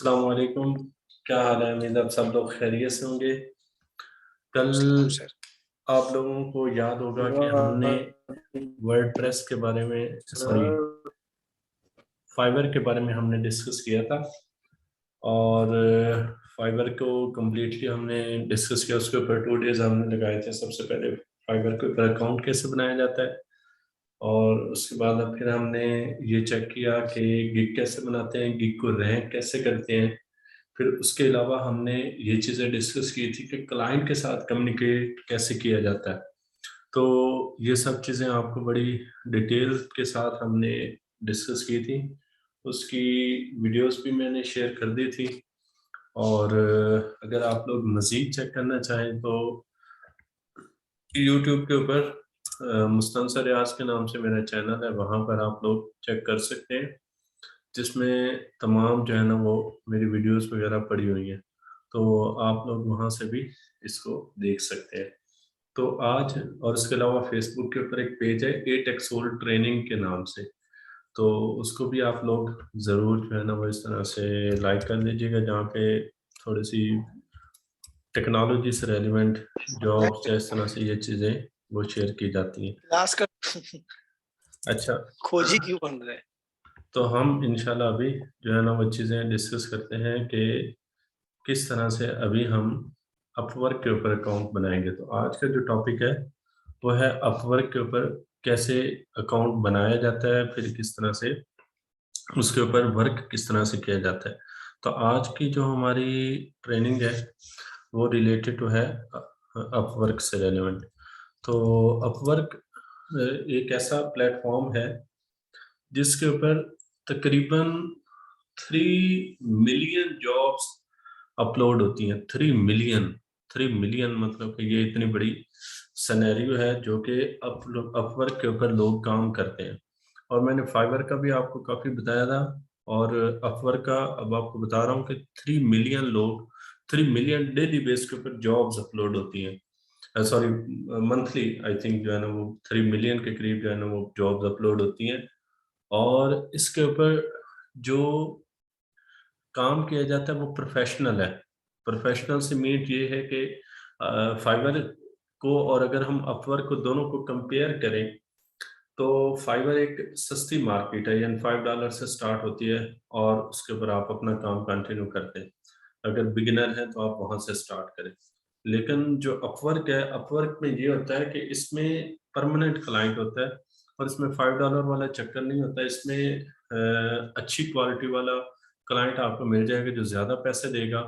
अस्सलाम वालेकुम। क्या हाल है? उम्मीद आप सब लोग खैरियत से होंगे। कल सलाम सर। आप लोगों को याद होगा कि हमने वर्डप्रेस के बारे में, सॉरी, फाइवर के बारे में हमने डिस्कस किया था। और फाइवर को कम्प्लीटली हमने डिस्कस किया। उसके ऊपर 2 डेज हमने लगाए थे। सबसे पहले फाइवर के ऊपर अकाउंट कैसे बनाया जाता है, और उसके बाद अब फिर हमने ये चेक किया कि गिग कैसे बनाते हैं, गिग को रैंक कैसे करते हैं। फिर उसके अलावा हमने ये चीज़ें डिस्कस की थी कि क्लाइंट के साथ कम्युनिकेट कैसे किया जाता है। तो ये सब चीज़ें आपको बड़ी डिटेल के साथ हमने डिस्कस की थी। उसकी वीडियोस भी मैंने शेयर कर दी थी। और अगर आप लोग मज़ीद चेक करना चाहें तो यूट्यूब के ऊपर मुस्तनसर रियाज के नाम से मेरा चैनल है, वहाँ पर आप लोग चेक कर सकते हैं, जिसमें तमाम जो है ना वो मेरी वीडियोस वगैरह पड़ी हुई हैं। तो आप लोग वहाँ से भी इसको देख सकते हैं। तो आज, और इसके अलावा फेसबुक के ऊपर एक पेज है 8 एक्सोल ट्रेनिंग के नाम से, तो उसको भी आप लोग ज़रूर जो है ना वो इस तरह से लाइक कर लीजिएगा, जहाँ पे थोड़ी सी टेक्नोलॉजी से रेलिवेंट जॉब्स या इस तरह से ये चीज़ें वो शेयर की जाती हैं। क्लास का अच्छा, खोजी क्यों बन रहा है? तो हम इंशाल्लाह अभी जो है ना वो चीज़ें डिस्कस करते हैं कि किस तरह से अभी हम अपवर्क के ऊपर अकाउंट बनाएंगे। तो आज का जो टॉपिक है वो है अपवर्क के ऊपर कैसे अकाउंट बनाया जाता है, फिर किस तरह से उसके ऊपर वर्क किस तरह से किया जाता है। तो आज की जो हमारी ट्रेनिंग है वो रिलेटेड टू है अपवर्क से रेलेवेंट। तो अपवर्क एक ऐसा प्लेटफॉर्म है जिसके ऊपर तकरीबन 3 मिलियन जॉब्स अपलोड होती हैं। 3 मिलियन मतलब कि ये इतनी बड़ी सिनेरियो है जो कि अपवर्क के ऊपर लोग काम करते हैं। और मैंने फाइवर का भी आपको काफ़ी बताया था, और अपवर्क का अब आपको बता रहा हूँ कि 3 मिलियन लोग, 3 मिलियन डेली बेस के ऊपर जॉब्स अपलोड होती हैं। सॉरी, मंथली आई थिंक जो है ना वो 3 मिलियन के करीब जो है ना वो जॉब्स अपलोड होती हैं। और इसके ऊपर जो काम किया जाता है वो प्रोफेशनल है। प्रोफेशनल से मीन ये है कि फाइवर को और अगर हम अपवर्क को दोनों को कंपेयर करें तो फाइवर एक सस्ती मार्केट है, यानी $5 से स्टार्ट होती है, और उसके ऊपर आप अपना काम कंटिन्यू करते हैं। अगर बिगिनर हैं तो आप वहाँ से स्टार्ट करें। लेकिन जो अपवर्क है, अपवर्क में ये होता है कि इसमें परमानेंट क्लाइंट होता है, और इसमें $5 वाला चक्कर नहीं होता। इसमें अच्छी क्वालिटी वाला क्लाइंट आपको मिल जाएगा जो ज़्यादा पैसे देगा।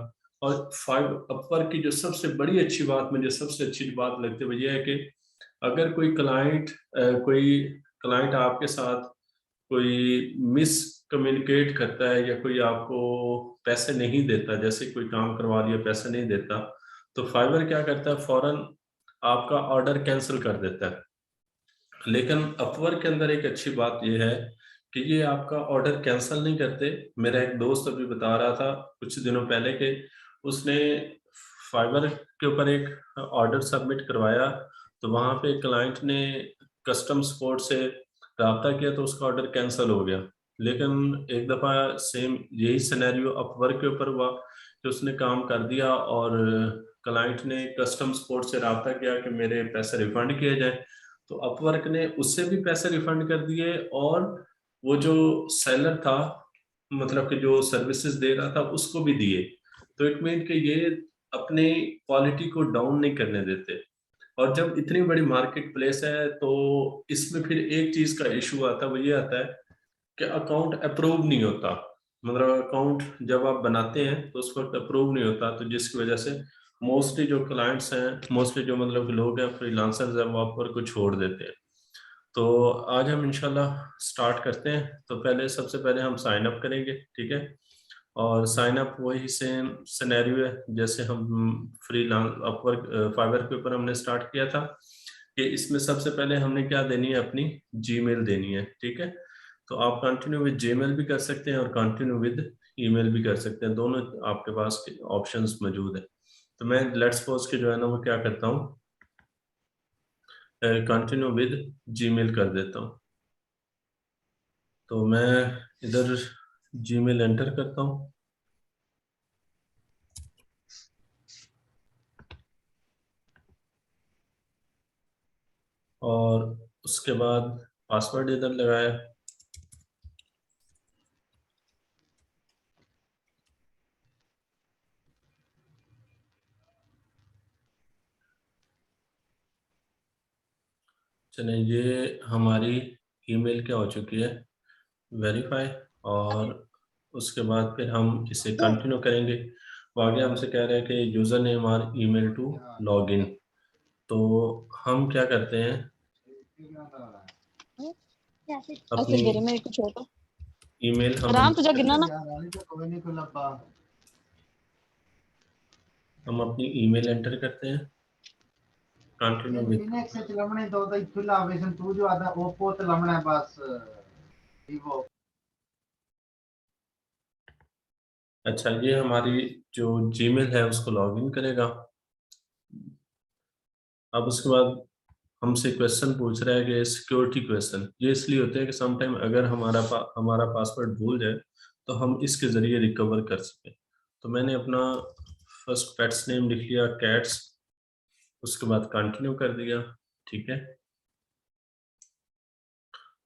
और फाइव अपवर्क की जो सबसे बड़ी अच्छी बात, मुझे सबसे अच्छी बात लगती है वो ये है कि अगर कोई क्लाइंट आपके साथ कोई मिस कम्युनिकेट करता है, या कोई आपको पैसे नहीं देता, जैसे कोई काम करवा दिया पैसे नहीं देता, तो फाइवर क्या करता है, फौरन आपका ऑर्डर कैंसिल कर देता है। लेकिन अपवर्क के अंदर एक अच्छी बात ये है कि ये आपका ऑर्डर कैंसिल नहीं करते। मेरा एक दोस्त अभी बता रहा था कुछ दिनों पहले कि उसने फाइवर के ऊपर एक ऑर्डर सबमिट करवाया, तो वहाँ पे क्लाइंट ने कस्टम सपोर्ट से राब्ता किया तो उसका ऑर्डर कैंसिल हो गया। लेकिन एक दफ़ा सेम यही सिनेरियो अपवर्क के ऊपर हुआ कि उसने काम कर दिया, और क्लाइंट ने कस्टम सपोर्ट से राब्ता किया कि मेरे पैसे रिफंड किए जाए। तो अपवर्क ने उससे भी पैसे रिफंड कर दिए, और वो जो सेलर था, मतलब कि जो सर्विसेज दे रहा था, उसको भी दिए। तो इट मीन कि ये अपने क्वालिटी को डाउन नहीं करने देते। और जब इतनी बड़ी मार्केट प्लेस है तो इसमें फिर एक चीज का इशू आता है, वो ये आता है कि अकाउंट अप्रूव नहीं होता। मतलब अकाउंट जब आप बनाते हैं तो उस वक्त अप्रूव नहीं होता, तो जिसकी वजह से मोस्टली जो क्लाइंट्स हैं, मोस्टली जो मतलब कि लोग हैं, फ्रीलांसर्स हैं, वो आपको छोड़ देते हैं। तो आज हम इंशाल्लाह स्टार्ट करते हैं। तो पहले, सबसे पहले हम साइन अप करेंगे, ठीक है। और साइन अप वही सेम सिनेरियो है जैसे हम अपवर्क फाइवर के ऊपर हमने स्टार्ट किया था, कि इसमें सबसे पहले हमने क्या देनी है, अपनी जीमेल देनी है, ठीक है। तो आप कंटिन्यू विद जीमेल भी कर सकते हैं और कंटिन्यू विद ईमेल भी कर सकते हैं, दोनों आपके पास ऑप्शंस मौजूद है। तो मैं लेट्स सपोज के जो है ना वो क्या करता हूँ, कंटिन्यू विद जीमेल कर देता हूँ। तो मैं इधर जीमेल एंटर करता हूँ, और उसके बाद पासवर्ड इधर लगाया। चलिए ये हमारी ईमेल क्या हो चुकी है, वेरीफाई। और उसके बाद फिर हम इसे कंटिन्यू करेंगे। वो आगे हमसे कह रहे हैं कि यूज़र नेम और ईमेल टू लॉगिन। तो हम क्या करते हैं, अपनी मेरे को छोड़ो ईमेल हम राम तुझा गिरना ना अपनी ईमेल एंटर करते हैं, कंटिन्यू विद। अच्छा, ये हमारी जो जीमेल है उसको लॉगिन करेगा। अब उसके बाद हमसे क्वेश्चन पूछ रहा है कि सिक्योरिटी क्वेश्चन। ये इसलिए होते हैं कि समटाइम अगर हमारा पासवर्ड भूल जाए तो हम इसके ज़रिए रिकवर कर सकें। तो मैंने अपना फर्स्ट पेट्स नेम लिख लिया कैट्स, उसके बाद कंटिन्यू कर दिया। ठीक है,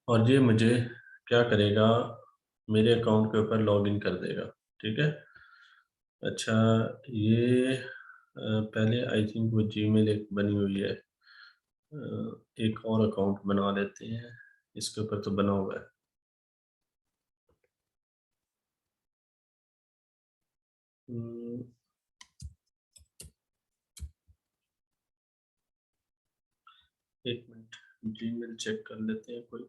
और ये मुझे क्या करेगा, मेरे अकाउंट के ऊपर लॉगिन कर देगा। ठीक है। अच्छा, ये पहले आई थिंक वो जीमेल एक बनी हुई है, एक और अकाउंट बना लेते हैं, इसके ऊपर तो बना हुआ है। हम्म, एक मिनट, जीमेल चेक कर लेते हैं कोई।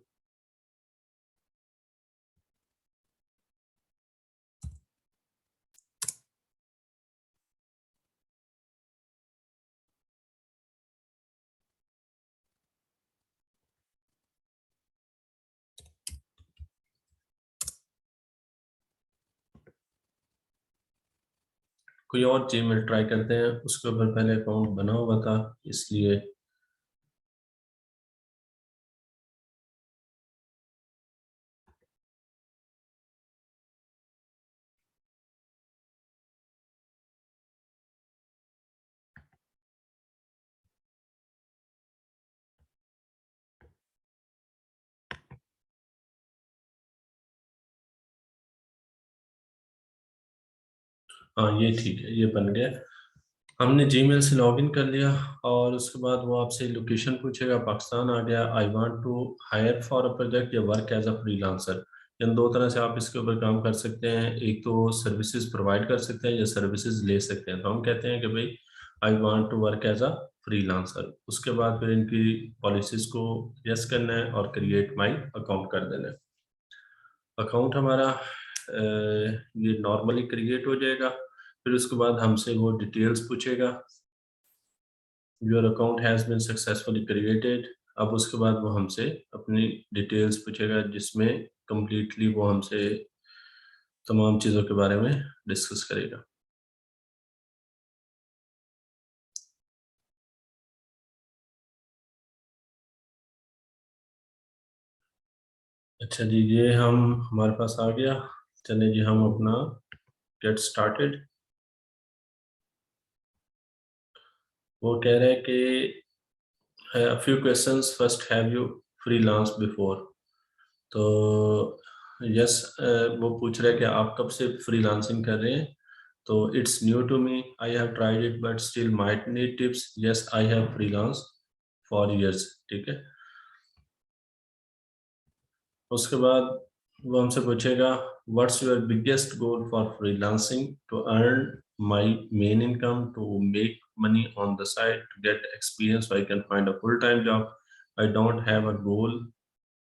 कोई और जीमेल ट्राई करते हैं, उसके ऊपर पहले अकाउंट बना हुआ था इसलिए। हाँ ये ठीक है, ये बन गया। हमने जीमेल से लॉगिन कर लिया और उसके बाद वो आपसे लोकेशन पूछेगा, पाकिस्तान आ गया। I want to hire for a project या वर्क एज अ फ्रीलांसर। इन दो तरह से आप इसके ऊपर काम कर सकते हैं, एक तो सर्विसेज प्रोवाइड कर सकते हैं या सर्विसेज ले सकते हैं। तो हम कहते हैं कि भाई I want to work as a freelancer. उसके बाद फिर इनकी पॉलिसीज को यस करना है और क्रिएट माई अकाउंट कर देना है। अकाउंट हमारा ये नॉर्मली क्रिएट हो जाएगा। फिर उसके बाद हमसे वो डिटेल्स पूछेगा, your account has been successfully created. अब उसके बाद वो हमसे अपनी डिटेल्स पूछेगा, जिसमें कम्प्लीटली वो हमसे तमाम चीज़ों के बारे में डिस्कस करेगा। अच्छा जी, ये हमारे पास आ गया। चलिए जी, हम अपना गेट स्टार्टेड। वो कह रहे हैं कि few questions, first have you freelance before. तो यस, वो पूछ रहे हैं कि आप कब से फ्रीलांसिंग कर रहे हैं। तो it's new to me, I have tried it but still might need tips. Yes, I have freelance for years. ठीक है। उसके बाद वो हमसे पूछेगा, what's your biggest goal for freelancing. To earn my main income, to make money on the side, to get experience, I can find a full time job, I don't have a goal,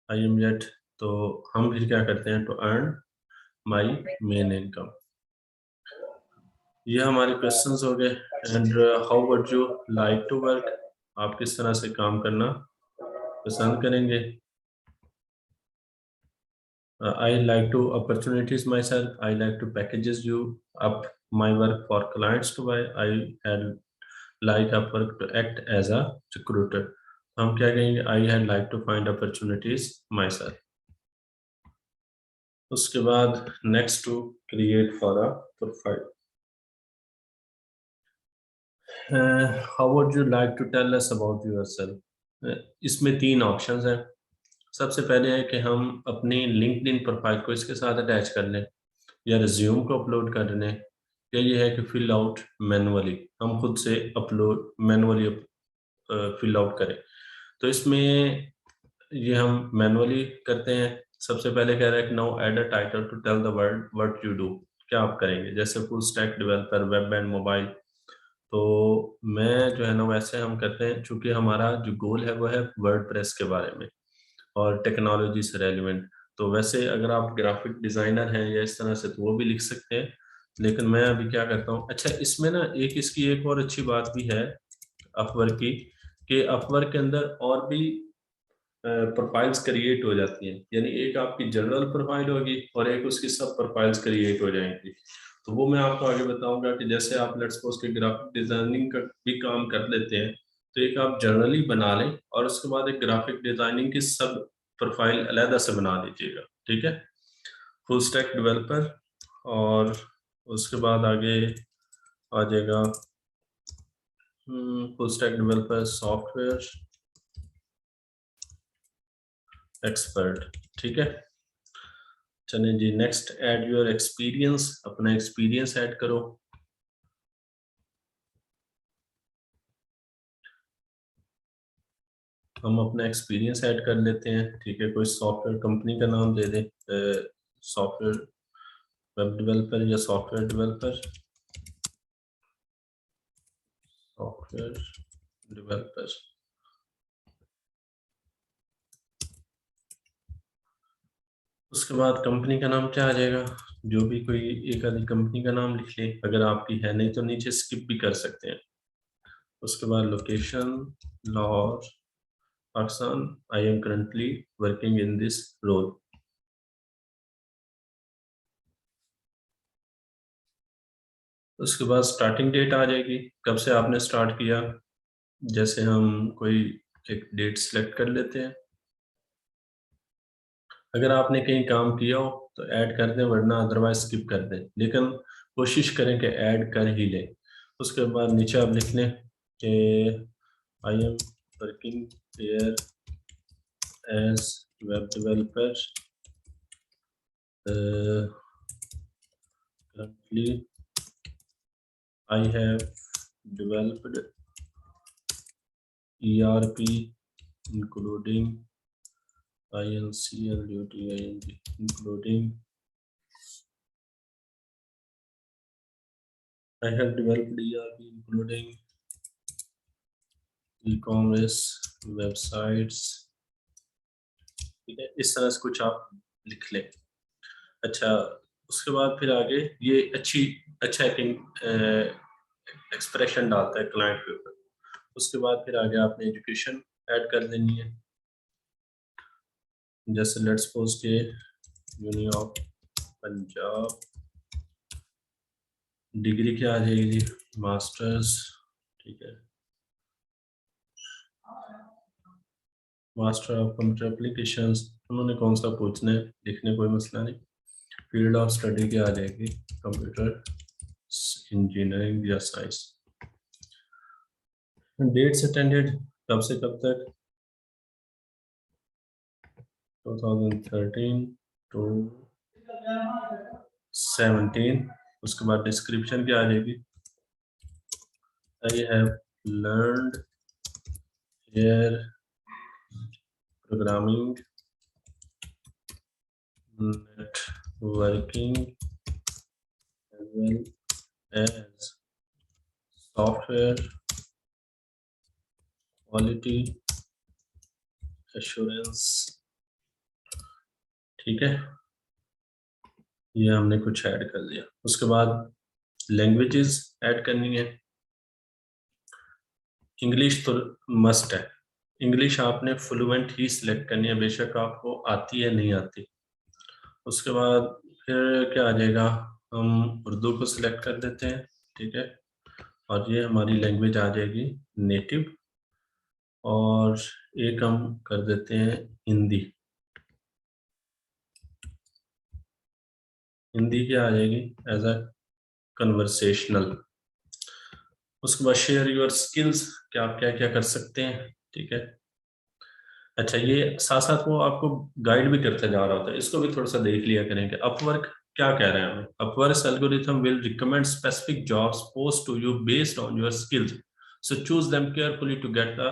I am yet. तो हम फिर क्या करते हैं, to earn my main income. ये हमारे questions हो गए। And how would you like to work, आप किस तरह से काम करना पसंद करेंगे। I like to opportunities myself. I like to packages you up my work for clients to buy. I had like Upwork to act as a recruiter. हम क्या कहेंगे, I had like to find opportunities myself. उसके बाद next to create for a profile. How would you like to tell us about yourself? इसमें 3 options हैं। सबसे पहले है कि हम अपनी लिंक्डइन प्रोफाइल को इसके साथ अटैच कर लें, या रिज्यूम को अपलोड कर लें, या ये है कि फिल आउट मैनुअली, हम खुद से अपलोड मैनुअली फिल आउट करें। तो इसमें ये हम मैनुअली करते हैं। सबसे पहले कह रहा है कि now add a title to tell the world what you do. क्या आप करेंगे, जैसे full stack developer, web and mobile. तो मैं जो है ना, वैसे हम करते हैं, चूंकि हमारा जो गोल है वो है वर्डप्रेस के बारे में और टेक्नोलॉजी से रेलिवेंट। तो वैसे अगर आप ग्राफिक डिजाइनर हैं या इस तरह से, तो वो भी लिख सकते हैं। लेकिन मैं अभी क्या करता हूँ, अच्छा इसमें ना एक इसकी एक और अच्छी बात भी है अपवर्क की, कि अपवर्क के अंदर और भी प्रोफाइल्स क्रिएट हो जाती हैं। यानी एक आपकी जनरल प्रोफाइल होगी और एक उसकी सब प्रोफाइल्स क्रिएट हो जाएंगी। तो वो मैं आपको आगे बताऊंगा कि जैसे आप लेट्स सपोज के ग्राफिक डिजाइनिंग का भी काम कर लेते हैं, तो एक आप जनरली बना लें और उसके बाद एक ग्राफिक डिजाइनिंग की सब प्रोफाइल अलहदा से बना दीजिएगा। ठीक है, फुल स्टैक डेवलपर, और उसके बाद आगे आ जाएगा full stack developer software expert. ठीक है, चलिए जी, नेक्स्ट ऐड योर एक्सपीरियंस, अपना एक्सपीरियंस ऐड करो। हम अपना एक्सपीरियंस ऐड कर लेते हैं। ठीक है, कोई सॉफ्टवेयर कंपनी का नाम दे दे, सॉफ्टवेयर वेब डेवलपर या सॉफ्टवेयर डेवलपर, सॉफ्टवेयर डेवलपर। उसके बाद कंपनी का नाम क्या आ जाएगा, जो भी कोई एक आधी कंपनी का नाम लिख ले, अगर आपकी है, नहीं तो नीचे स्किप भी कर सकते हैं। उसके बाद location, Lahore Pakistan, I am currently working in this role. उसके बाद स्टार्टिंग डेट आ जाएगी, कब से आपने स्टार्ट किया। जैसे हम कोई एक डेट सेलेक्ट कर लेते हैं। अगर आपने कहीं काम किया हो तो ऐड कर दें, वरना अदरवाइज स्किप कर दें, लेकिन कोशिश करें कि ऐड कर ही लें। उसके बाद नीचे आप लिख लें कि I am working here as web developer, currently I have developed ERP including INC including I have developed ERP including e-commerce websites। ठीक है, इस तरह से कुछ आप लिख लें। अच्छा, उसके बाद फिर आगे ये अच्छा एक्सप्रेशन डालता है क्लाइंट के ऊपर। उसके बाद फिर आगे आपने एजुकेशन ऐड कर देनी है। जैसे लेट्स सपोज के यूनि ऑफ पंजाब, डिग्री क्या आ जाएगी, मास्टर्स। ठीक है, मास्टर ऑफ कंप्यूटर एप्लीकेशंस, उन्होंने कौन सा पूछना है, लिखने कोई मसला नहीं। फील्ड ऑफ स्टडी क्या आ जाएगी, कंप्यूटर इंजीनियरिंग या साइंस। डेट्स अटेंडेड, कब से कब तक, 2013 टू 17। उसके बाद डिस्क्रिप्शन क्या आ जाएगी, I have learned here programming, networking as well as software quality assurance। ठीक है, ये हमने कुछ ऐड कर दिया। उसके बाद लैंग्वेजेस ऐड करनी है। इंग्लिश तो मस्ट है, इंग्लिश आपने फ्लुएंट ही सिलेक्ट करनी है, बेशक आपको आती है नहीं आती। उसके बाद फिर क्या आ जाएगा, हम उर्दू को सिलेक्ट कर देते हैं। ठीक है, और ये हमारी लैंग्वेज आ जाएगी नेटिव। और एक हम कर देते हैं हिंदी, हिंदी क्या आ जाएगी, एज अ कन्वर्सेशनल। उसके बाद शेयर योर स्किल्स, कि आप क्या क्या कर सकते हैं। ठीक है, अच्छा, ये साथ साथ वो आपको गाइड भी करता जा रहा होता है, इसको भी थोड़ा सा देख लिया करें कि अपवर्क क्या कह रहे हैं हमें। Upwork algorithm will recommend specific jobs post to you based on your skills, so choose them carefully to get the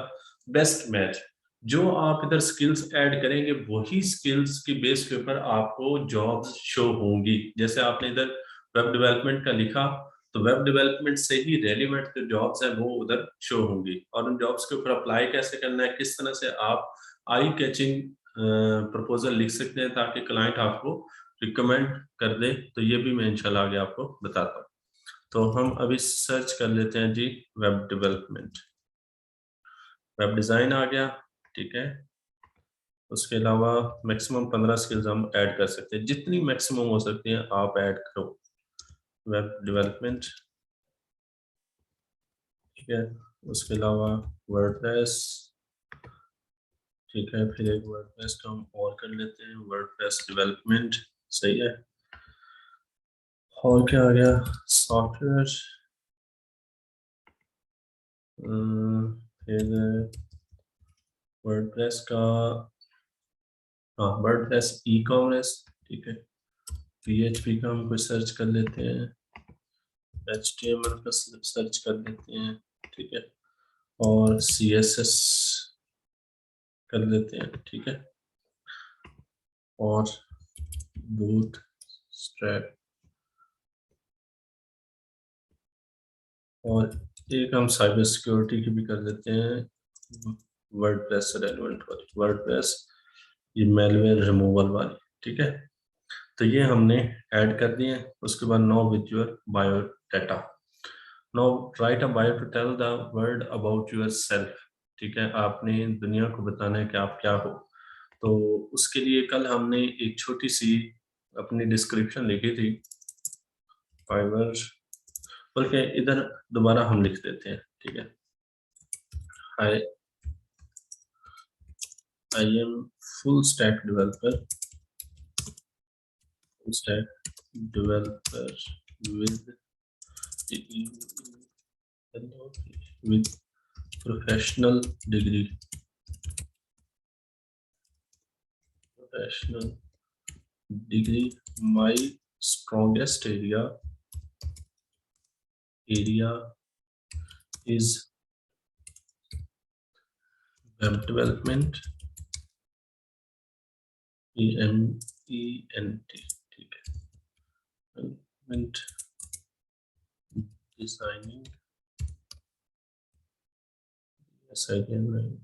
best match. जो आप इधर स्किल्स ऐड करेंगे वही स्किल्स की बेस के ऊपर आपको जॉब्स शो होंगी। जैसे आपने इधर वेब डेवलपमेंट का लिखा, तो वेब डेवलपमेंट से ही रेलिवेंट जो जॉब्स है वो उधर शो होंगी। और उन जॉब्स के ऊपर अप्लाई कैसे करना है, किस तरह से आप आई कैचिंग प्रपोजल लिख सकते हैं ताकि क्लाइंट आपको रिकमेंड कर दे, तो ये भी मैं इंशाल्लाह आगे आपको बताता हूँ। तो हम अभी सर्च कर लेते हैं जी, वेब डेवलपमेंट। वेब डिज़ाइन आ गया, ठीक है। उसके अलावा मैक्सिमम 15 स्किल्स हम ऐड कर सकते हैं, जितनी मैक्सिमम हो सकती हैं आप ऐड करो। वेब डेवलपमेंट, ठीक है। उसके अलावा वर्डप्रेस, ठीक है। फिर एक वर्डप्रेस का हम और कर लेते हैं, वर्डप्रेस डेवलपमेंट, सही है। और क्या आ गया, सॉफ्टवेयर, फिर वर्डप्रेस का, हाँ वर्डप्रेस ई कॉमर्स, ठीक है। पीएचपी का हम कोई सर्च कर लेते हैं, एचटीएमएल का सर्च कर लेते हैं, ठीक है। और सीएसएस कर लेते हैं, ठीक है। और बूट स्ट्रैप, और एक हम साइबर सिक्योरिटी की भी कर लेते हैं, वर्डप्रेस से रेलेवेंट वाली, वर्डप्रेस ये मेलवेयर रिमूवल वाली, ठीक है। तो ये हमने ऐड कर दिए। उसके बाद now with your biodata, now write a bio to tell the world about yourself, ठीक है। आपने दुनिया को बताना है कि आप क्या हो। तो उसके लिए कल हमने एक छोटी सी अपनी डिस्क्रिप्शन लिखी थी, फाइवर, बल्कि इधर दोबारा हम लिख देते हैं, ठीक है। I I M full stack developer, full stack developer with with professional degree, professional degree, my strongest area is web development, EMENT, ठीक है। Development, designing, yes I can write,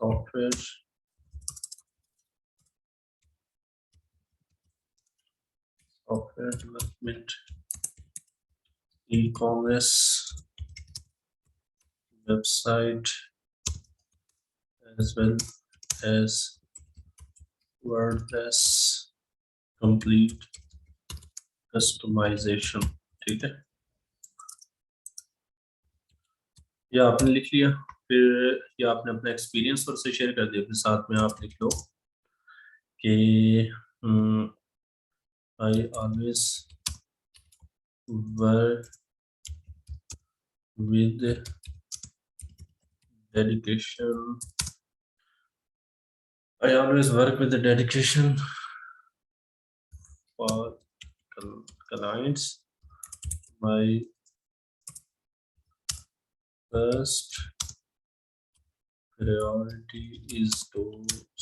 software, software development, e-commerce, website, as well as WordPress, complete customization, ठीक है। ये आपने लिख लिया। फिर ये आपने अपना एक्सपीरियंस और से शेयर कर दिया, फिर साथ में आप लिख लो कि I always work with dedication, I always work with dedication for clients, my first priority is to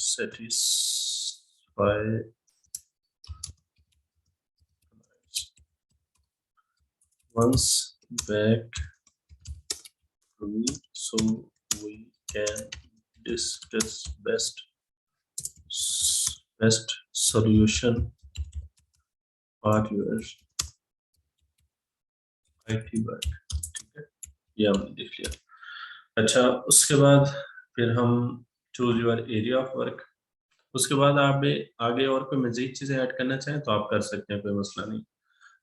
satisfy once back to me so we can discuss best solution for your IT work, ठीक है। ये हमने देख लिया। अच्छा, उसके बाद फिर हम choose your area of work. उसके बाद आप आगे और कोई मजीद चीजें ऐड करना चाहें तो आप कर सकते हैं, कोई मसला नहीं।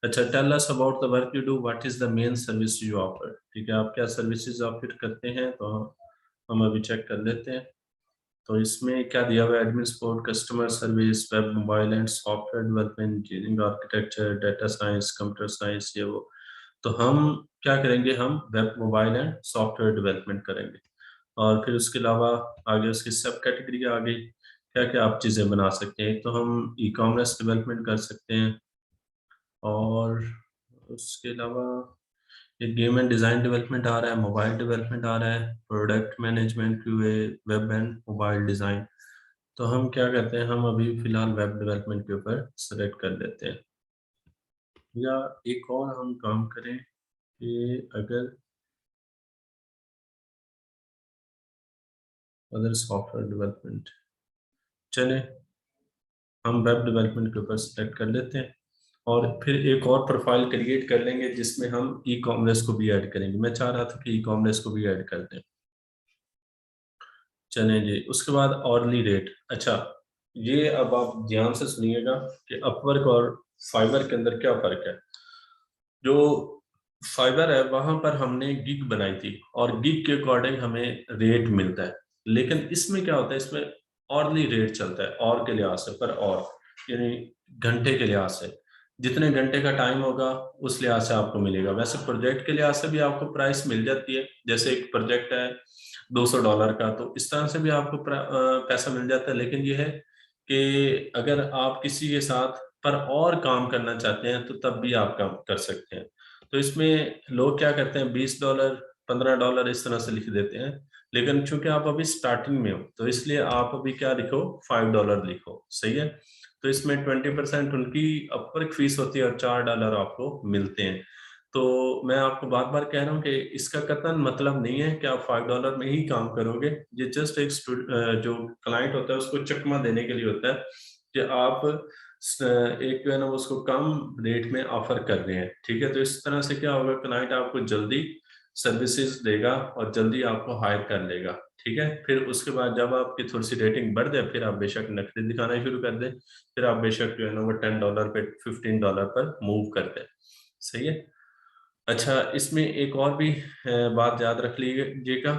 अच्छा, tell us about the work you do, what is the main service you offer, ठीक है। आप क्या सर्विसेज ऑफर करते हैं, तो हम अभी चेक कर लेते हैं। तो इसमें क्या दिया हुआ है, admin support, customer service, web mobile and software development, engineering, architecture, data science, computer science, ये वो। तो हम क्या करेंगे, हम web mobile and software development करेंगे। और फिर उसके अलावा आगे उसकी सब कैटेगरी आ गई, क्या क्या आप चीज़ें बना सकते हैं। तो हम ई कॉमर्स डेवलपमेंट कर सकते हैं, और उसके अलावा एक गेम एंड डिज़ाइन डेवलपमेंट आ रहा है, मोबाइल डेवलपमेंट आ रहा है, product management, QA, web and mobile design. तो हम क्या करते हैं, हम अभी फ़िलहाल वेब डेवलपमेंट के ऊपर सेलेक्ट कर लेते हैं। या एक और हम काम करें कि अगर अदर सॉफ्टवेयर डेवलपमेंट, चलें हम वेब डेवलपमेंट के ऊपर सेलेक्ट कर लेते हैं। और फिर एक और प्रोफाइल क्रिएट कर लेंगे जिसमें हम ई कॉमर्स को भी ऐड करेंगे। मैं चाह रहा था कि ई कॉमर्स को भी ऐड कर दें। चलें जी, उसके बाद ऑर्ली रेट। अच्छा, ये अब आप ध्यान से सुनिएगा कि अपवर्क और फाइवर के अंदर क्या फ़र्क है। जो फाइवर है वहाँ पर हमने गिग बनाई थी, और गिग के अकॉर्डिंग हमें रेट मिलता है। लेकिन इसमें क्या होता है, इसमें ऑर्ली रेट चलता है, और के लिहाज से, पर और यानी घंटे के लिहाज से। जितने घंटे का टाइम होगा उस लिहाज से आपको मिलेगा। वैसे प्रोजेक्ट के लिहाज से भी आपको प्राइस मिल जाती है। जैसे एक प्रोजेक्ट है $200 का, तो इस तरह से भी आपको पैसा मिल जाता है। लेकिन ये है कि अगर आप किसी के साथ पर और काम करना चाहते हैं तो तब भी आप काम कर सकते हैं। तो इसमें लोग क्या करते हैं, $20, $15 इस तरह से लिख देते हैं। लेकिन चूंकि आप अभी स्टार्टिंग में हो तो इसलिए आप अभी क्या लिखो, $5 लिखो, सही है। तो इसमें 20% उनकी अपवर्क फीस होती है और $4 आपको मिलते हैं। तो मैं आपको बार बार कह रहा हूँ कि इसका कतई मतलब नहीं है कि आप $5 में ही काम करोगे। ये जस्ट एक जो क्लाइंट होता है उसको चकमा देने के लिए होता है कि आप एक जो है ना उसको कम रेट में ऑफर कर रहे हैं, ठीक है। तो इस तरह से क्या होगा, क्लाइंट आपको जल्दी सर्विसेज देगा और जल्दी आपको हायर कर लेगा, ठीक है। फिर उसके बाद जब आपकी थोड़ी सी रेटिंग बढ़ जाए फिर आप बेशक नकदी दिखाना ही शुरू कर दें। फिर आप बेशक जो है ना वो $10 पे, $15 पर मूव कर दें, सही है। अच्छा, इसमें एक और भी बात याद रख लीजिएगा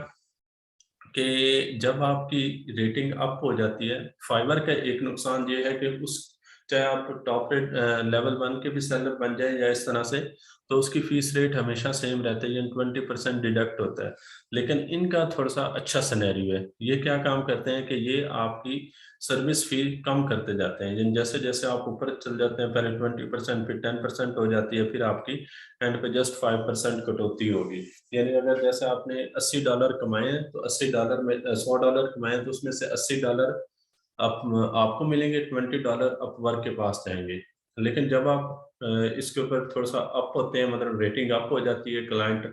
कि जब आपकी रेटिंग अप हो जाती है, फाइवर का एक नुकसान ये है कि उस चाहे आप टॉप रेट लेवल 1 के भी सेलर बन जाए या इस तरह से, तो उसकी फीस रेट हमेशा सेम रहता है, यानी 20% डिडक्ट होता है। लेकिन इनका थोड़ा-सा अच्छा सिनेरियो है। ये क्या काम करते हैं कि ये आपकी सर्विस फी कम करते जाते हैं। यानी जैसे-जैसे आप ऊपर चल जाते हैं, पहले 20% फिर 10% हो जाती है, फिर आपकी एंड पे जस्ट 5% कटौती होगी। यानी अगर जैसे आपने $80 कमाए हैं, तो $80 में $100 कमाए हैं, तो उसमें से $80 आप आपको मिलेंगे, $20 अपवर्क के पास जाएँगे। लेकिन जब आप इसके ऊपर थोड़ा-सा अप होते हैं, मतलब रेटिंग अप हो जाती है, क्लाइंट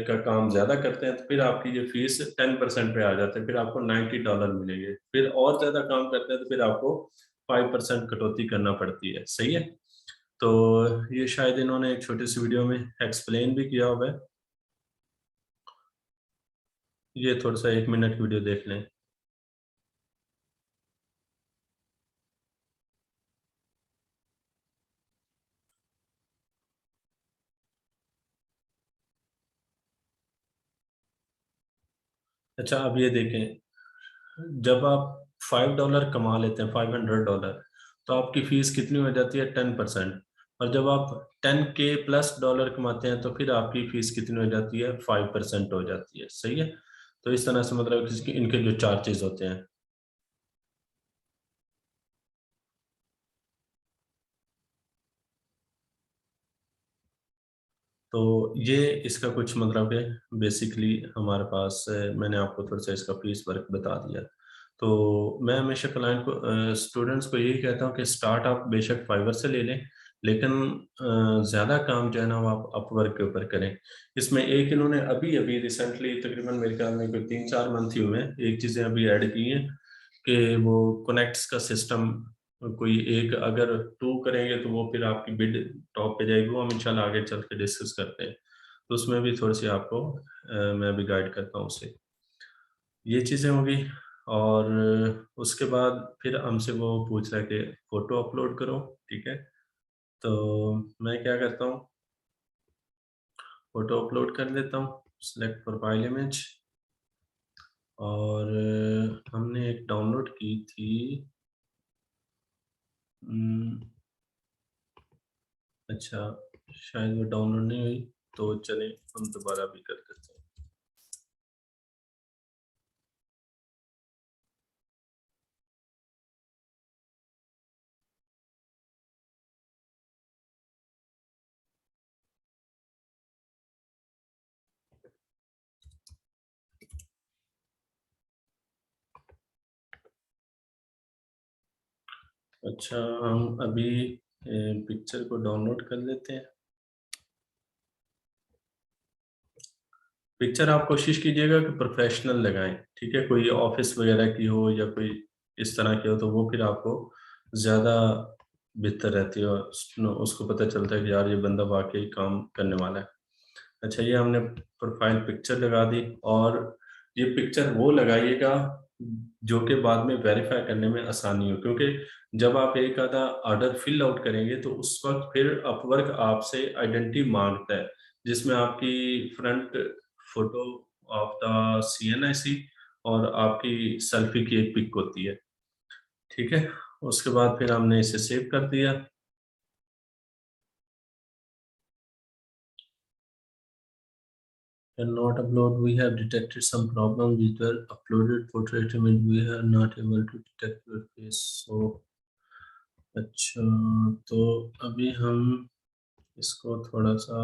का काम ज़्यादा करते हैं, तो फिर आपकी ये फीस 10% पे आ जाते हैं, फिर आपको $90 मिलेंगे। फिर और ज़्यादा काम करते हैं, तो फिर आपको 5% कटौती करना पड़ती है, सही है? तो ये शायद इन्होंने एक छोटी-सी वीडियो में एक्सप्लेन भी किया हुआ है। ये थोड़ा-सा 1 मिनट की वीडियो देख लें। अच्छा, अब ये देखें, जब आप $5 कमा लेते हैं, $500, तो आपकी फ़ीस कितनी हो जाती है, 10%। और जब आप 10K प्लस डॉलर कमाते हैं, तो फिर आपकी फ़ीस कितनी हो जाती है, 5% हो जाती है, सही है? तो इस तरह से मतलब इसके इनके जो चार्जेज़ होते हैं। तो ये इसका कुछ मतलब है, बेसिकली हमारे पास मैंने आपको थोड़ा-सा इसका फीस वर्क बता दिया। तो मैं हमेशा क्लाइंट को स्टूडेंट्स को यही कहता हूँ कि स्टार्ट आप बेशक फाइवर से ले लें, लेकिन ज़्यादा काम जो है ना वो आप अपवर्क के ऊपर करें। इसमें एक इन्होंने अभी-अभी रिसेंटली तकरीबन मेरे ख्याल में कोई 3-4 मंथ ही हुए हैं, एक चीज़ें अभी ऐड की हैं कि वो कनेक्ट्स का सिस्टम, कोई एक अगर 2 करेंगे तो वो फिर आपकी बिड टॉप पे जाएगी, वो हम इंशाल्लाह आगे चल के डिस्कस करते हैं। तो उसमें भी थोड़ी-सी आपको मैं भी गाइड करता हूँ उससे। ये चीज़ें हो गई, और उसके बाद फिर हमसे वो पूछ रहा है कि फ़ोटो अपलोड करो, ठीक है? तो मैं क्या करता हूँ, फ़ोटो अपलोड कर देता हूँ, सिलेक्ट प्रोफाइल इमेज, और हमने एक डाउनलोड की थी। उम, अच्छा, शायद वो डाउनलोड नहीं हुई। तो चलें हम दोबारा भी कर देते हैं। अच्छा, हम अभी पिक्चर को डाउनलोड कर लेते हैं। पिक्चर आप कोशिश कीजिएगा कि प्रोफेशनल लगाएं, ठीक है, कोई ऑफिस वगैरह की हो या कोई इस तरह की हो, तो वो फिर आपको ज़्यादा बेहतर रहती है और उसको पता चलता है कि यार ये बंदा वाकई काम करने वाला है। अच्छा, ये हमने प्रोफाइल पिक्चर लगा दी, और ये पिक्चर वो लगाइएगा जो कि बाद में वेरीफाई करने में आसानी हो, क्योंकि जब आप एक आधा ऑर्डर फिल आउट करेंगे तो उस वक्त फिर अपवर्क आपसे आइडेंटिटी मांगता है, जिसमें आपकी front photo of the CNIC और आपकी सेल्फी की एक पिक होती है, ठीक है। उसके बाद फिर हमने इसे सेव कर दिया। Cannot upload. We have detected some problem with your uploaded photo element. We are not able to detect your face. So अच्छा, तो अभी हम इसको थोड़ा सा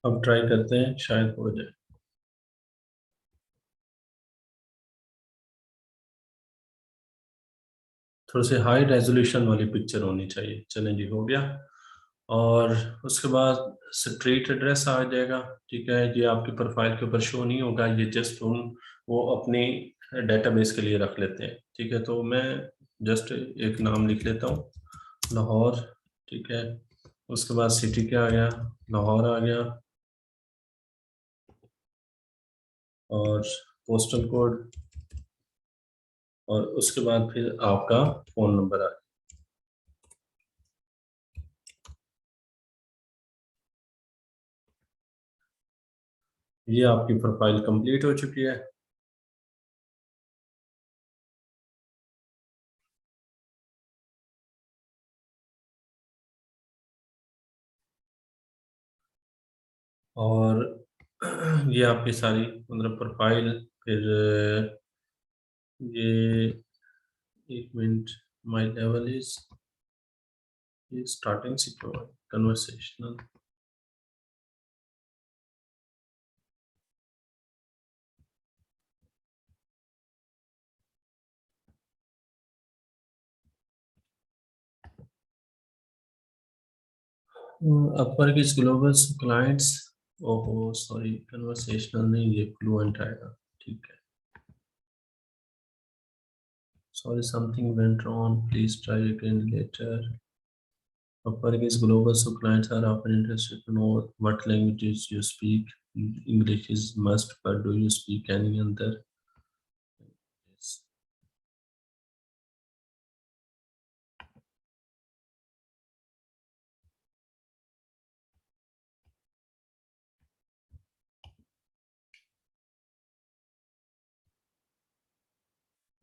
अब ट्राई करते हैं, शायद हो जाए। थोड़ी सी हाई रेजोल्यूशन वाली पिक्चर होनी चाहिए। चलें जी, हो गया। और उसके बाद स्ट्रीट एड्रेस आ जाएगा, ठीक है। ये आपकी प्रोफाइल के ऊपर शो नहीं होगा, ये जस्ट हम वो अपनी डेटाबेस के लिए रख लेते हैं, ठीक है। तो मैं जस्ट एक नाम लिख लेता हूँ, लाहौर, ठीक है। उसके बाद सिटी क्या आ गया, लाहौर आ गया, और पोस्टल कोड, और उसके बाद फिर आपका फ़ोन नंबर आ गया। ये आपकी प्रोफाइल कंप्लीट हो चुकी है। और ये आपकी सारी मतलब प्रोफाइल, फिर ये एक मिनट, माय लेवल इज ये starting secure conversational. Upper kiss global clients, ओहो सॉरी, कन्वर्सेशनल नहीं, ये फ्लुएंट आएगा, ठीक है। Sorry, something went wrong, please try again later. Upper kiss global, so clients are often interested to know what languages you speak. English is must, but do you speak any other? Yes.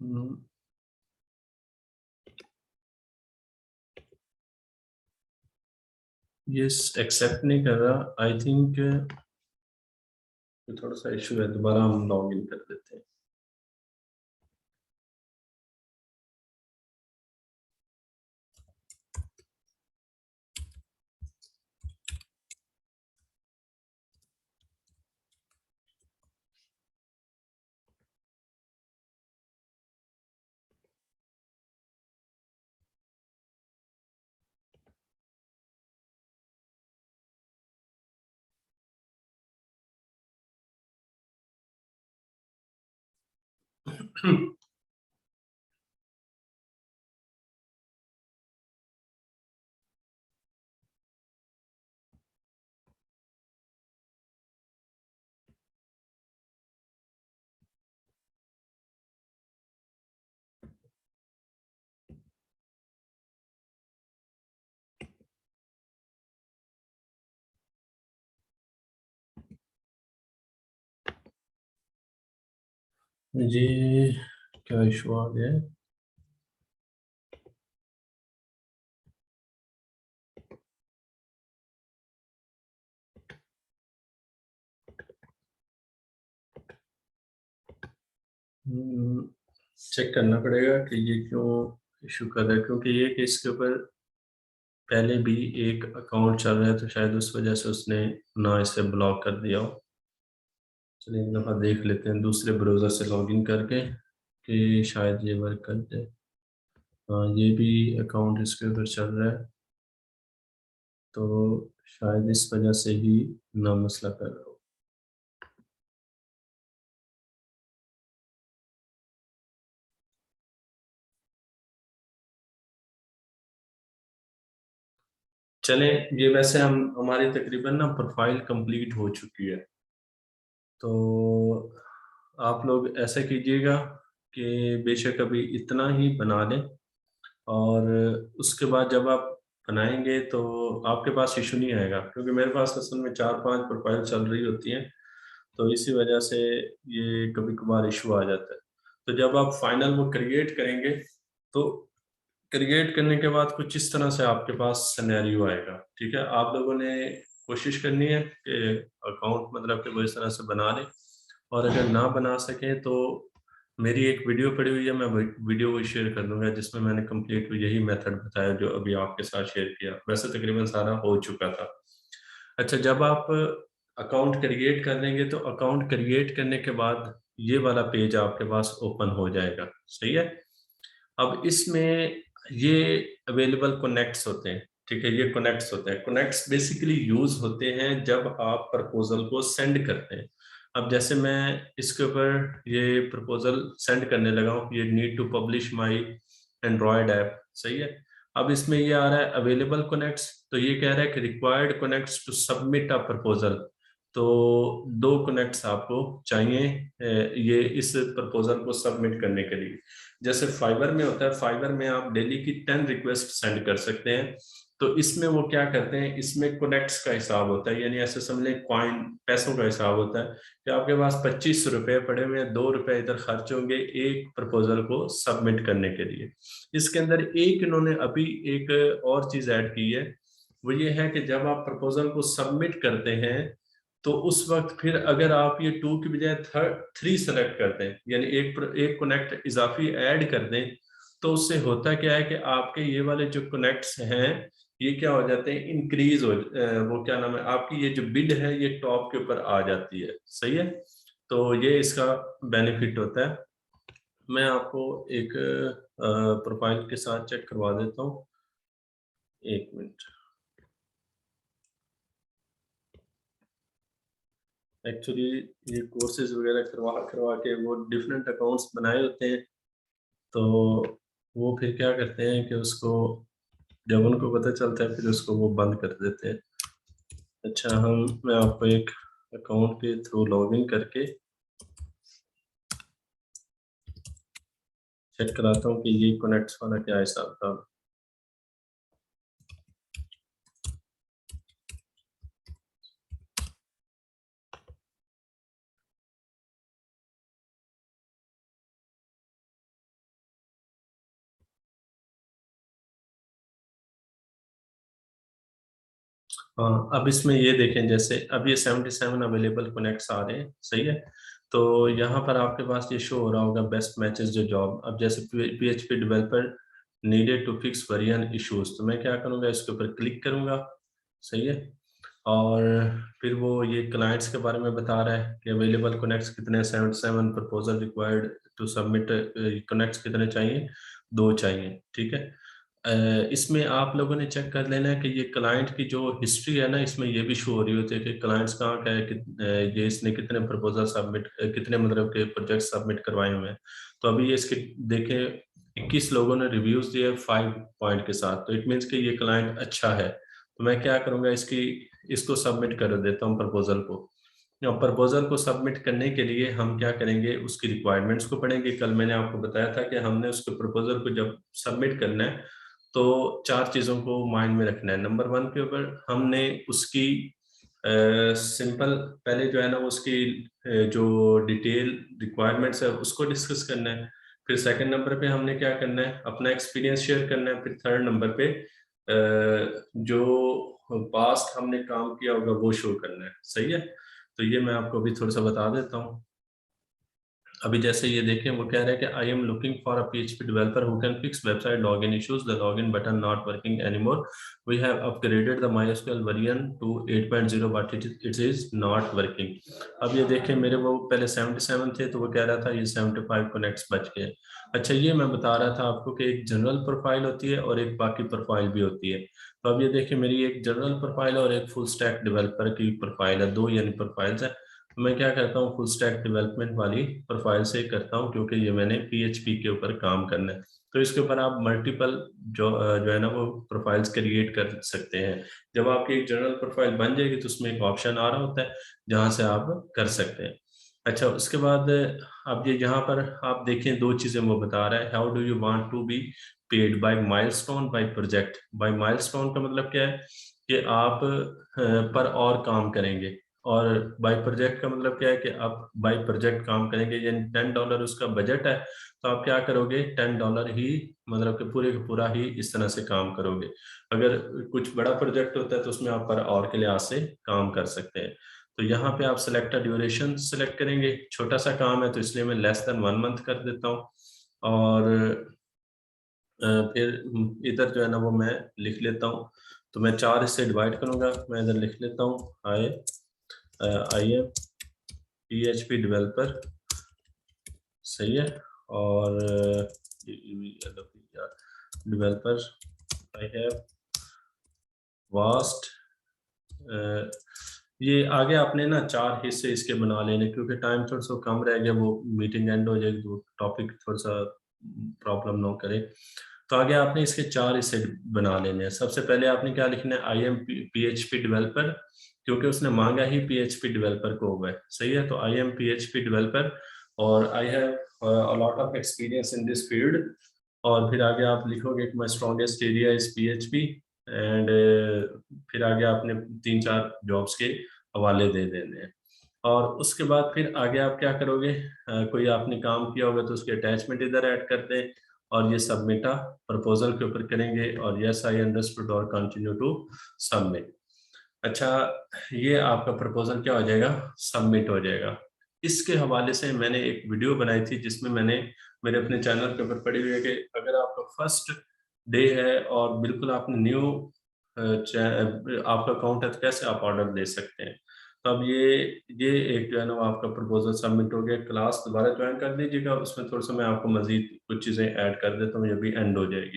Hmm, yes, accept नहीं कर रहा, I think थोड़ा सा issue है, दोबारा हम log in कर देते हैं। ये क्या इशू आ गया है? चेक करना पड़ेगा कि ये क्यों इशू कर रहा है, क्योंकि ये केस के ऊपर पहले भी एक अकाउंट चल रहा है, तो शायद उस वजह से उसने ना इसे ब्लॉक कर दिया हो। चलिए एक दफ़ा देख लेते हैं दूसरे ब्राउज़र से लॉगिन करके कि शायद ये वर्क कर जाए। हाँ, ये भी अकाउंट इसके ऊपर चल रहा है, तो शायद इस वजह से ही ना मसला कर रहा हो। चलें, ये वैसे हम हमारी तकरीबन ना प्रोफाइल कंप्लीट हो चुकी है। तो आप लोग ऐसा कीजिएगा कि बेशक अभी इतना ही बना लें, और उसके बाद जब आप बनाएंगे तो आपके पास इशू नहीं आएगा, क्योंकि मेरे पास असल में 4-5 प्रोफाइल चल रही होती हैं, तो इसी वजह से ये कभी कभार इशू आ जाता है। तो जब आप फाइनल वो क्रिएट करेंगे, तो क्रिएट करने के बाद कुछ इस तरह से आपके पास सिनेरियो आएगा। ठीक है, आप लोगों ने कोशिश करनी है कि अकाउंट मतलब कि वो इस तरह से बना लें, और अगर ना बना सकें तो मेरी एक वीडियो पड़ी हुई है, मैं वीडियो को शेयर कर दूंगा, जिसमें मैंने कंप्लीट यही मेथड बताया जो अभी आपके साथ शेयर किया। वैसे तकरीबन सारा हो चुका था। अच्छा, जब आप अकाउंट क्रिएट कर लेंगे तो अकाउंट क्रिएट करने के बाद ये वाला पेज आपके पास ओपन हो जाएगा। सही है। अब इसमें ये अवेलेबल कनेक्ट्स होते हैं। ठीक है, ये कनेक्ट्स होते हैं। कनेक्ट्स बेसिकली यूज होते हैं जब आप प्रपोजल को सेंड करते हैं। अब जैसे मैं इसके ऊपर ये प्रपोजल सेंड करने लगा हूँ, ये need to publish my android app. सही है। अब इसमें ये आ रहा है अवेलेबल कनेक्ट्स, तो ये कह रहा है कि required connects to submit a proposal. तो दो कनेक्ट्स आपको चाहिए ये इस प्रपोजल को सबमिट करने के लिए। जैसे फाइवर में होता है, फाइवर में आप डेली की 10 रिक्वेस्ट सेंड कर सकते हैं। तो इसमें वो क्या करते हैं, इसमें कनेक्ट्स का हिसाब होता है, यानी ऐसे समझ लें कॉइन पैसों का हिसाब होता है कि आपके पास 25 रुपए पड़े हुए हैं, 2 रुपए इधर खर्च होंगे एक प्रपोजल को सबमिट करने के लिए। इसके अंदर एक इन्होंने अभी एक और चीज ऐड की है, वो ये है कि जब आप प्रपोजल को सबमिट करते हैं, तो उस वक्त फिर अगर आप ये 2 की बजाय 3 सेलेक्ट करते हैं, यानी एक कनेक्ट इजाफी ऐड कर दें, तो उससे होता क्या है कि आपके ये वाले जो कनेक्ट्स हैं, ये क्या हो जाते हैं, इंक्रीज हो वो क्या नाम है, आपकी ये जो बिड है ये टॉप के ऊपर आ जाती है। सही है। तो ये इसका बेनिफिट होता है। मैं आपको एक प्रोफाइल के साथ चेक करवा देता हूँ, एक मिनट। एक्चुअली ये कोर्सेज वगैरह करवा करवा के वो डिफरेंट अकाउंट्स बनाए होते हैं, तो वो फिर क्या करते हैं कि उसको जब उनको पता चलता है फिर उसको वो बंद कर देते हैं। अच्छा, मैं आपको एक अकाउंट के थ्रू लॉगिन करके चेक कराता हूँ कि ये कनेक्ट्स वाला क्या हिसाब था। हाँ, अब इसमें ये देखें, जैसे अब ये 77 अवेलेबल कनेक्ट्स आ रहे हैं। सही है। तो यहाँ पर आपके पास ये शो हो रहा होगा बेस्ट मैचेस जो जॉब। अब जैसे PHP developer needed to fix variant issues, तो मैं क्या करूँगा, इसके ऊपर क्लिक करूँगा। सही है। और फिर वो ये क्लाइंट्स के बारे में बता रहा है कि अवेलेबल कनेक्ट्स कितने, 77 proposal required to submit. Connects कितने चाहिए, 2 चाहिए। ठीक है। इसमें आप लोगों ने चेक कर लेना है कि ये क्लाइंट की जो हिस्ट्री है ना, इसमें ये भी शो हो रही होती है कि क्लाइंट्स कहाँ का है, ये इसने कितने प्रपोजल सबमिट, कितने मतलब के प्रोजेक्ट सबमिट करवाए हुए हैं। तो अभी ये इसके देखें 21 लोगों ने रिव्यूज दिए 5 पॉइंट के साथ, तो इट मीन्स कि ये क्लाइंट अच्छा है। तो मैं क्या करूँगा, इसको सबमिट कर देता हूँ प्रपोजल को। और प्रपोजल को सबमिट करने के लिए हम क्या करेंगे, उसकी रिक्वायरमेंट्स को पढ़ेंगे। कल मैंने आपको बताया था कि हमने उसके प्रपोजल को जब सबमिट करना है, तो 4 चीज़ों को माइंड में रखना है। नंबर 1 के ऊपर हमने उसकी सिंपल पहले जो है ना उसकी जो डिटेल रिक्वायरमेंट्स है उसको डिस्कस करना है। फिर सेकंड नंबर पे हमने क्या करना है, अपना एक्सपीरियंस शेयर करना है। फिर थर्ड नंबर पे जो पास्ट हमने काम किया होगा वो शो करना है। सही है? तो ये मैं आपको अभी थोड़ा-सा बता देता हूँ। अभी जैसे ये देखें, वो कह रहा है कि I am looking for a PHP developer who can fix website login issues, the login button not working anymore, we have upgraded the MySQL version to 8.0 but it is not working. अब ये देखें, मेरे वो पहले 77 थे तो वो कह रहा था ये 75 कनेक्ट्स बच गए। अच्छा, ये मैं बता रहा था आपको कि एक जनरल प्रोफाइल होती है और एक बाकी प्रोफाइल भी होती है। तो अब ये देखिए, मेरी एक जनरल प्रोफाइल और एक फुल स्टैक डेवलपर की प्रोफाइल है, दो यानी प्रोफाइल्स है। मैं क्या करता हूँ, फुल स्टैक डेवलपमेंट वाली प्रोफाइल से करता हूँ क्योंकि ये मैंने पीएचपी के ऊपर काम करना है। तो इसके ऊपर आप मल्टीपल जो है ना वो प्रोफाइल्स क्रिएट कर सकते हैं। जब आपकी एक जनरल प्रोफाइल बन जाएगी तो उसमें एक ऑप्शन आ रहा होता है जहाँ से आप कर सकते हैं। अच्छा, उसके बाद अब ये यहाँ पर आप देखें, दो चीज़ें वो बता रहा है, how do you want to be paid, by milestone by project. By milestone का मतलब क्या है कि आप पर और काम करेंगे, और बाय प्रोजेक्ट का मतलब क्या है कि आप बाय प्रोजेक्ट काम करेंगे, यानी $10 उसका बजट है तो आप क्या करोगे, $10 ही मतलब कि पूरे का पूरा ही इस तरह से काम करोगे। अगर कुछ बड़ा प्रोजेक्ट होता है तो उसमें आप पर और के लिहाज से काम कर सकते हैं। तो यहाँ पे आप सिलेक्ट ड्यूरेशन सिलेक्ट करेंगे, छोटा सा काम है तो इसलिए मैं लेस देन 1 मंथ कर देता हूँ। और फिर इधर जो है ना वो मैं लिख लेता हूँ, तो मैं 4 हिस्से डिवाइड करूँगा। मैं इधर लिख लेता हूँ, आई एम पीएचपी डेवलपर। सही है? और डेवलपर, आई हैव वास्ट, ये आगे आपने ना 4 हिस्से इसके बना लेने, क्योंकि टाइम थोड़ा-सा कम रह गया, वो मीटिंग एंड हो जाएगी तो टॉपिक थोड़ा-सा प्रॉब्लम ना करे। तो आगे आपने इसके 4 हिस्से बना लेने हैं। सबसे पहले आपने क्या लिखना है, आई एम पीएचपी डेवलपर, क्योंकि उसने माँगा ही पीएचपी डेवलपर को हुआ है। सही है? तो आई एम पीएचपी डेवलपर और I have a lot of experience in this field. और फिर आगे आप लिखोगे कि my strongest area is PHP and फिर आगे आपने 3-4 जॉब्स के हवाले दे देने हैं। और उसके बाद फिर आगे आप क्या करोगे, कोई आपने काम किया होगा तो उसके अटैचमेंट इधर ऐड कर दें और ये सबमिट प्रपोज़ल के ऊपर करेंगे और येस आई अंडरस्टूड और कंटिन्यू टू सबमिट। अच्छा, ये आपका प्रपोज़ल क्या हो जाएगा, सबमिट हो जाएगा। इसके हवाले से मैंने एक वीडियो बनाई थी जिसमें मैंने मेरे अपने चैनल के ऊपर पड़ी हुई है कि अगर आपका फर्स्ट डे है और बिल्कुल आपने न्यू आपका अकाउंट है तो कैसे आप ऑर्डर दे सकते हैं। तो अब ये एक जो है ना वो आपका प्रपोज़ल सबमिट हो गया। क्लास दोबारा जॉइन कर लीजिएगा, उसमें थोड़ा-सा मैं आपको मज़ीद कुछ चीज़ें ऐड कर देता हूँ, ये भी एंड हो जाएगी।